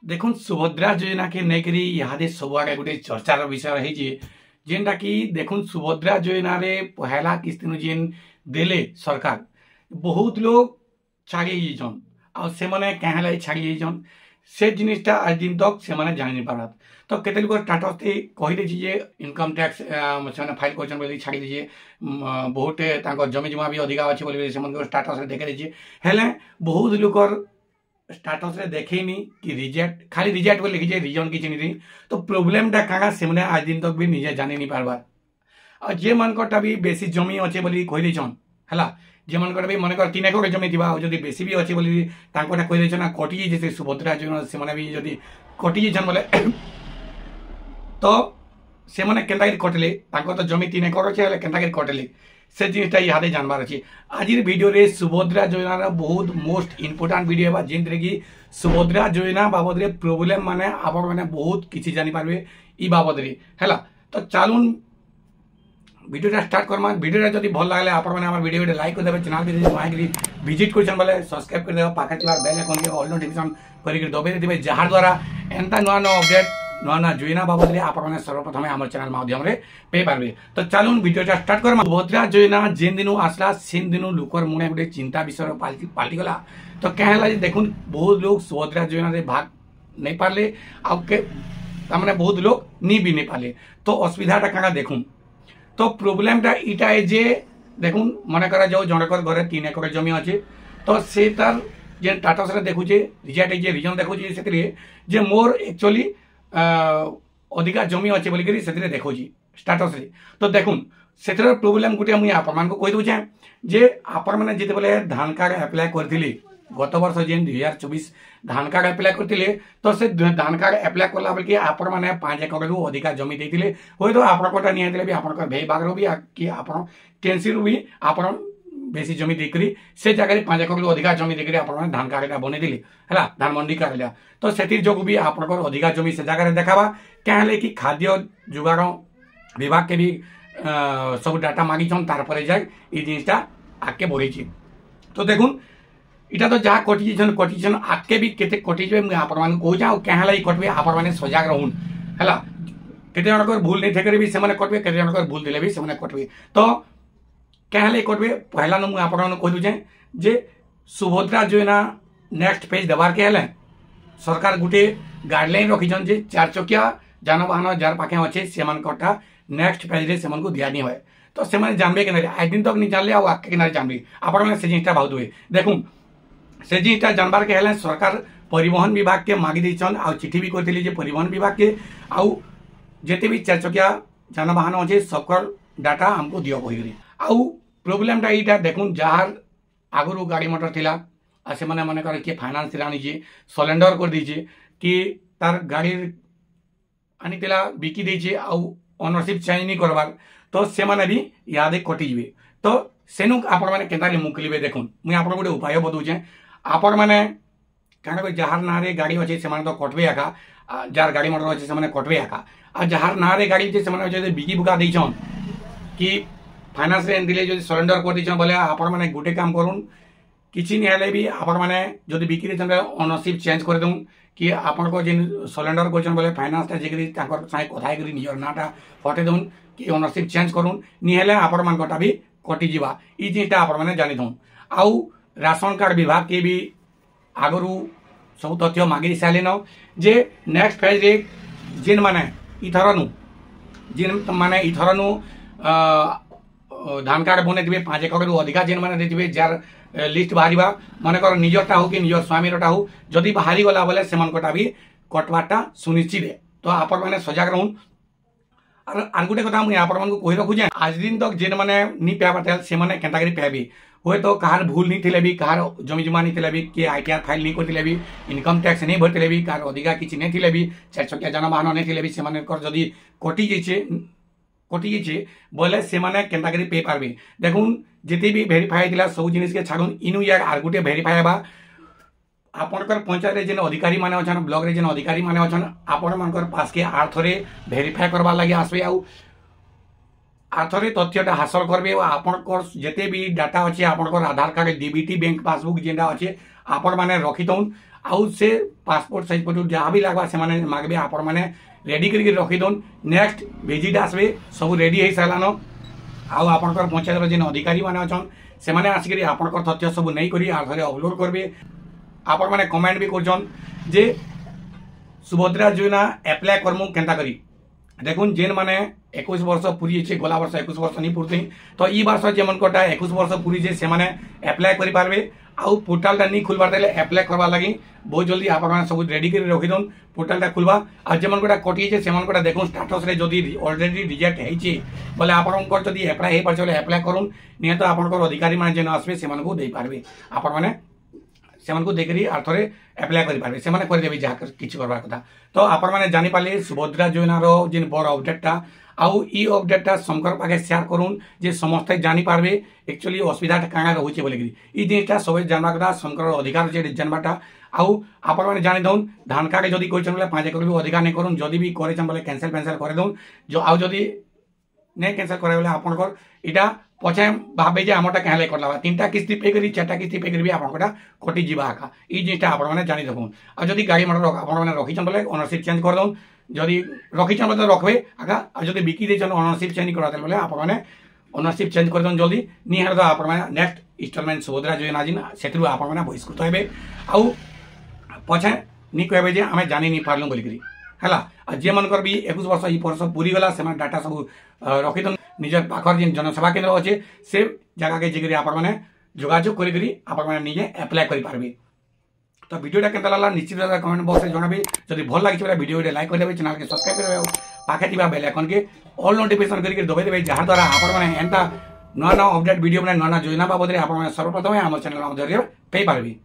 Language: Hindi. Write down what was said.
देखुन सुभद्रा योजना के नेकरी इहादे सबुआडे गोटे चर्चार विषय रही जेनटा कि देखुन सुभद्रा योजना रे पहला किस्त जेन देले सरकार बहुत लोग छाड़ी जाइछन आ से माने कहे लाई छाड़ी जाइछन से जिनिसटा आज दिन तक से माने जानि नहीं पारत। तो केते लोग स्टाटस ते कहि दे जे इनकम टैक्स से फाइल करछन बोली छाड़ी दीजिए बहुत तांको जमी जमा भी अधिका अछि बोली से मन स्टाटस रे देखे दीजिए हेले बहुत लोकर स्टाटस रे देखेनी कि रिजेक्ट खाली रिजेक्ट बोली लिखी रीजन किछि नहीं। तो प्रोब्लेमटा कागा से माने आज दिन तक भी निजे जानि नहीं पारबार आ जे मानकटा भी बेसी जमी अछि बोली कहि देछन हला जे मानकर भी मन कर 3 एकड़ जमी थिबा जदी बेसी भी अछि बोली तांकोटा कहि देछन कटि जे सुभद्रा योजना से माने भी जदी कटि जन बोले तो से माने केनता कटले तांको तो जमी 3 एकड़ अछि हेले केनता कटले से जिनिसटा इहादे जानबार अछि। आज वीडियो रे सुभद्रा योजना बहुत मोस्ट इंपोर्टेंट वीडियो बा जेनरे कि सुभद्रा योजना बाबद रे प्रॉब्लम माने आपण माने बहुत किछि जानि पारबे ई बाबद रे हैला। तो चालून वीडियो स्टार्ट करमा वीडियो जदी भल लागले आपण माने हमर वीडियो रे लाइक कर देबे चैनल के जदी विजिट करछन बोले सब्सक्राइब कर देबे पाके तिबार बेल आइकन के ऑल नोटिफिकेशन करि के दबे देबे जहार द्वारा एंता नवा नवा अपडेट नवा योजना बाबद रे आपण माने सर्वप्रथम हमर चैनल माध्यम रे पे पारबे। तो चालून वीडियो स्टार्ट करमा सुभद्रा योजना जेन दिनु आसला सेन दिनु लोकर मुने गुटे चिंता विषय पाल्टी गला। तो कहला जे देखुन बहुत लोग सुभद्रा योजना रे भाग नहीं पारले आ के तामने बहुत लोग नी भी नहीं पाले। तो असुविधाटा काना देखुन तो प्रोब्लेमटा इटा है जे देखुन मन करा जाओ जनकर घरे 3 एकड़ जमी अच्छे तो से तार जे स्टाटस रे देखुचे रिजेक्ट जे रीजन देखुचे सेतरे जे मोर एक्चुअली अधिका जमी अच्छे बोली करी सेतरे देखुची स्टाटस रे। तो देखुन सेतरे प्रोब्लेम गुटे मुई आपन मान को कहि दोचे जे आपन माने जेते बोले धान कार्ड अप्लाई करथिली गत वर्ष जेन 2024 धान कार्ड अप्लाई करथिले तो से धान कार्ड अप्लाई करला बेलके आपण माने 5 एकड़ रु अधिका जमी देथिले होय तो आपण कोटा निया देले भी आपण का भेई बागरो भी कि आपण टेंसी रु भी आपण बेसी जमी देकरी से जगह 5 एकड़ रु अधिका जमी देकरी आपण माने धान कार्डटा बने दिले हला धान मंडी करला। तो सेतिर जोग भी आपण को अधिका जमी से जगह रे देखाबा कहले कि खाद्य जुगाड़ विभाग के भी सब डाटा मागी छन तार परे जाय ई जिनिसटा आके बढ़ी। तो देखुन इटा तो जहाँ कटिजन आके भी केते कटिजे मुई आपण मान को जाऊ कहे लाई कटबे आपण माने सजाग रहून हला केते जनकर भूल नहीं थे भी से माने कटबे केते जनकर भूल दिले भी से माने कटबे। तो कहे लाई कटबे पहला न मुई आपण मान कहि दुजे जे सुभद्रा योजना नेक्स्ट पेज दबार के हले सरकार गुटे गाइडलाइन रखिजन जे 4 चकिया जानवाहन जार पाखे अच्छे से मान कटा नेक्स्ट पेज रे से मान को दिया नहीं होय। तो से माने जानबे के नहीं आज दिन तक नहीं जानले आ आके के नहीं जानबे आपण माने से जिनिसटा बहुत हुए देखुन से जिनिसटा जानबार के हेले सरकार परिवहन विभाग के मागी देछन आ चिट्ठी भी करथिले जे परिवहन विभाग के आउ जेते भी 4 चकिया जानवाहन अच्छे सबकर डाटा हमको दियो कहि आउ प्रोब्लेमटा इटा देखुन जार आगुरु गाड़ी मोटर थिला आ से माने कर के फाइनेंस रे आनी जे सिलेंडर कर दीजे कि तार गाड़ी आनी तिला बिकी देछे आउ ओनरशिप चेंज नहीं करबार तो से माने भी यादे कटि जबे। तो सेनु आपण माने केताले मुकलिबे देखुन मुई आपण गोटे उपाय बतौचे आपण माने काना जहार नारे गाड़ी अच्छे से माने तो कटबे आका जार गाड़ी मोटर अच्छे से माने कटबे आका आ जहार नारे गाड़ी जे से माने जे बिकी बुका देछन कि फाइनेंस रे दिले जो सरेंडर कर देछन बोले आपण माने गोटे काम करूँ किछि नि हेले भी आपण माने जदी बिकी देछन ओनरशिप चेंज कर दूं कि आपण को जेन सिलेंडर करछन बोले फाइनेंस ता जेकरी तांकर साइ कथाय करी नियर नाटा हटे दूं कि ओनरशिप चेंज करूँ नि हेले आपण मान कटा भी कटि जीवा ई जिनिसटा आपण माने जानि दउं। आउ राशन कार्ड विभाग के भी आगरू सब तथ्य मागी सालेन जे नेक्स्ट फेज रे जेन माने इथरनु जेन माने इथरनु धान कार्ड बने दिबे 5 एकड़ रु अधिका जेन माने देतिबे जार लिस्ट बाहरिबा माने कर निजरटा हो कि निजर स्वामीरटा हो जदी बाहरी गला बोले सेमान कोटा भी कटवाटा सुनिश्चित है। तो आपण माने सजाग रहून आर गुटे कथा मुई आपण मानकु कहि रखु जे आज दिन तक जेन माने नी पाबा से माने केनता करी पाबी होय तो कहार भूल नहीं थिले भी कहार जमी जमा नहीं थिले भी के आईटीआर फाइल नहीं करथिले भी इनकम टैक्स नहीं भरथिले भी कहार अधिका किछि नहीं थिले भी 4 चकिया जानवाहन नहीं थिले भी से माने कर जदी कटि जेछे बोले से माने केनता करी पे पारबे। देखुन जेते भी वेरीफाई थिला सब जिनिस के छाडुन इनु या आर गुटे वेरीफाई बा आपनकर पंचायत रे जेन अधिकारी माने अछन ब्लॉक रे जेन अधिकारी माने अछन आपण मानकर पास के आर्थरे वेरीफाई करबा लागि आसबे आउ आर्थरे तथ्यटा हासिल करबे आपनकर जेते भी डाटा अछि आपनकर आधार कार्ड डीबीटी बैंक पासबुक जेंडा अछि आपण माने रखितौन आउ से पासपोर्ट साइज फोटो जहाँ भी लगवा से मांगे आपण मैंने रेडी करके रखीदन नेक्स्ट विजिट आसबे सब रेडी हो सारान आउ आपंकर पंचायत जेन अधिकारी मैंने अच्छन से मैंने आसिक आपंकर तथ्य सब नहीं करी आगे अपलोड करेंगे आपण मैंने कमेंट भी कर जे सुभद्रा योजना एप्लाय करमु केन्ता करी देखुन जेन माने 21 वर्ष पूरी छे गला वर्ष 21 वर्ष नहीं पूर्ति तो ई वर्ष जेमन कोटा 21 वर्ष पूरी जे से माने एप्लाय करि पारबे आउ पोर्टल टा नहीं खुलबार देले एप्लाय करबा लागि बहुत जल्दी आपण माने सब रेडी करि रखि दोन पोर्टल टा खुलबा आ जेमन कोटा कटि छे सेमन कोटा देखुन स्टेटस रे जदी ऑलरेडी रिजेक्ट हेइ छे बोले आपण को जदी एप्लाय हे परछले एप्लाय करूम नियत आपण को अधिकारी माने जेन आसबे सेमन को देई पारबे आपण माने सेमन को देखरी आर थरे एप्लाय करि पारबे सेमने करि देबे जा किछि करबा कथा तो आपण माने जानि पाले सुभद्रा योजना रो जेन बड़ अपडेटटा आउ ई अपडेटटा शंकर पाखे शेयर करूँ जे समस्त जानी पारबे एक्चुअली असुविधा काना रोचे बोलिकी ई जिनिसटा सब जानवा कथा शंकर अधिकार जे जानवाटा आउ आपण माने जानि दउन धान काटे जदी कइछन बोले 5 एकड़ भी अधिकार नहीं करूँ जदी भी करेछन बोले कैंसिल करे दउन जो आउ जदी नहीं कैंसिल करे बोले आपनकर इटा पछे भाबे जे हमटा कहले करला 3टा किस्ती पे करी 4टा किस्ती पे करी आपनकटा कटि जीवा आका ई जिनिसटा आपण माने जानि देखुन आ जदी गाड़ी मोटर आपण माने रखिछन बोले ओनरशिप चेंज कर दउन जदि रखिछन बोले रखबे आका आ जदि बिकी देछन ओनरशिप चेंज करा देल बोले आपण माने ओनरशिप चेंज कर दउन जल्दी नि हेर द आपण माने नेक्स्ट इंस्टॉलमेंट सुभद्रा योजना जिन सेतरु आपण माने बहिष्कृत हेबे आउ पछे नि कहबे जे हमें जानि नि पारलु बोलिकरी हला जे मनकर भी 21 वर्ष ई वर्ष पूरी गला से डाटा सब रखिदन निजर पाखर जेन जनसेवा केंद्र अच्छे से जगह के जिगरी आपण माने जोगाजोग करी आपण माने निजे अप्लाई करि पारबे तो वीडियोटा केनता लागला निश्चित भाव कमेंट बॉक्स में जणाबे जदि भल लागिछ बरा वीडियो लाइक कर देबे चैनल के सब्सक्राइब करबे पाखे थिबा बेल आइकन के ऑल नोटिफिकेशन करके दबाई देबे जहां द्वारा आपण माने एंता नवा नवा अपडेट वीडियो माने नवा योजना बाबद रे आपण माने सर्वप्रथम हमर चैनल माध्यम रे पे पारबे।